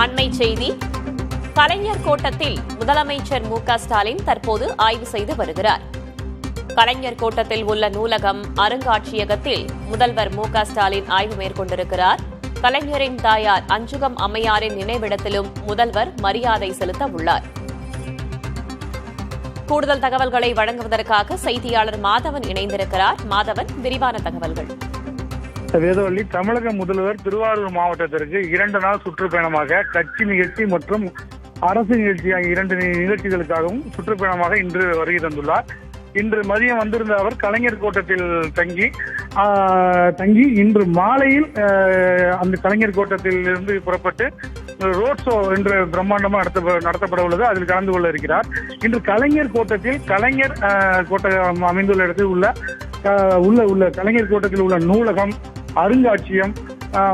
அண்மை செய்தி. கலைஞர் கோட்டத்தில் முதலமைச்சர் மு.க.ஸ்டாலின் தற்போது ஆய்வு செய்து வருகிறார். கலைஞர் கோட்டத்தில் உள்ள நூலகம், அருங்காட்சியகத்தில் முதல்வர் மு.க.ஸ்டாலின் ஆய்வு மேற்கொண்டிருக்கிறார். கலைஞரின் தாயார் அஞ்சுகம் அம்மையாரின் நினைவிடத்திலும் முதல்வர் மரியாதை செலுத்த உள்ளார். கூடுதல் தகவல்களை வழங்குவதற்காக செய்தியாளர் மாதவன் இணைந்திருக்கிறார். மாதவன், விரிவான தகவல்கள். வேதவள்ளி, தமிழக முதல்வர் திருவாரூர் மாவட்டத்திற்கு 2 நாள் சுற்றுப்பயணமாக கட்சி நிகழ்ச்சி மற்றும் அரசு நிகழ்ச்சி ஆகிய 2 நிகழ்ச்சிகளுக்காகவும் சுற்றுப்பயணமாக இன்று வருகை தந்துள்ளார். இன்று மதியம் வந்திருந்த அவர் கலைஞர் கோட்டத்தில் தங்கி இன்று மாலையில் அந்த கலைஞர் கோட்டத்தில் இருந்து புறப்பட்டு ரோட் ஷோ என்று பிரம்மாண்டமாக நடத்தப்பட உள்ளது. அதில் கலந்து கொள்ள இருக்கிறார். இன்று கலைஞர் கோட்டத்தில் கலைஞர் கோட்டம் அமைந்துள்ள இடத்தில் உள்ள கலைஞர் கோட்டத்தில் உள்ள நூலகம், அருங்காட்சியம்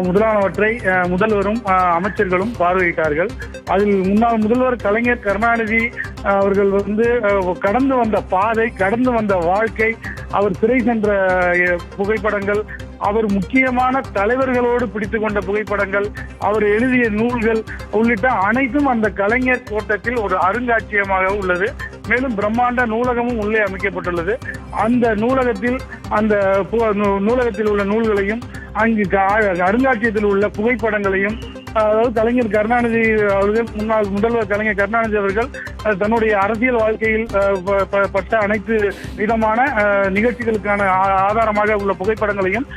முதலானவற்றை முதல்வரும் அமைச்சர்களும் பார்வையிட்டார்கள். அதில் முன்னாள் முதல்வர் கலைஞர் கருணாநிதி அவர்கள் கடந்து வந்த பாதை, கடந்து வந்த வாழ்க்கை, அவர் சிறை சென்ற புகைப்படங்கள், அவர் முக்கியமான தலைவர்களோடு பிடித்துக் கொண்ட புகைப்படங்கள், அவர் எழுதிய நூல்கள் உள்ளிட்ட அனைத்தும் அந்த கலைஞர் கோட்டத்தில் ஒரு அருங்காட்சியகமாக உள்ளது. மேலும் பிரம்மாண்ட நூலகமும் உள்ளே அமைக்கப்பட்டுள்ளது. அந்த நூலகத்தில் உள்ள நூல்களையும் அங்கு அருங்காட்சியகத்தில் உள்ள புகைப்படங்களையும், அதாவது கலைஞர் கருணாநிதி அவர்கள், முன்னாள் முதல்வர் கலைஞர் கருணாநிதி அவர்கள் தன்னுடைய அரசியல் வாழ்க்கையில் பட்ட அனைத்து விதமான நிகழ்ச்சிகளுக்கான ஆதாரமாக உள்ள புகைப்படங்களையும்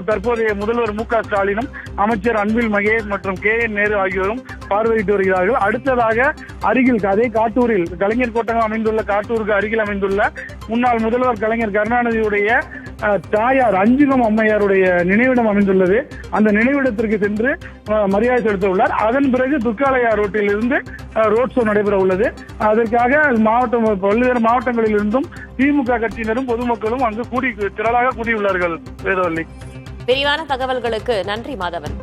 தற்போதைய முதல்வர் மு.க.ஸ்டாலினும் அமைச்சர் அன்பில் மகேஷ் மற்றும் கே.என். நேரு ஆகியோரும் பார்வையிட்டு வருகிறார்கள். அடுத்ததாக அருகில் அதே காட்டூரில் கலைஞர் கோட்டம் அமைந்துள்ள காட்டூருக்கு அருகில் அமைந்துள்ள முன்னாள் முதல்வர் கலைஞர் கருணாநிதியுடைய தாயார் அஞ்சுகம் அம்மையாருடைய நினைவிடம் அமைந்துள்ளது. அந்த நினைவிடத்திற்கு சென்று மரியாதை செலுத்த உள்ளார். அதன் பிறகு துர்காலயா ரோட்டில் இருந்து ரோட் ஷோ நடைபெற உள்ளது. அதற்காக பல்வேறு மாவட்டங்களில் இருந்தும் திமுக கட்சியினரும் பொதுமக்களும் அங்கு திரளாக கூடியுள்ளார்கள். வேதவள்ளி, விரிவான தகவல்களுக்கு நன்றி மாதவன்.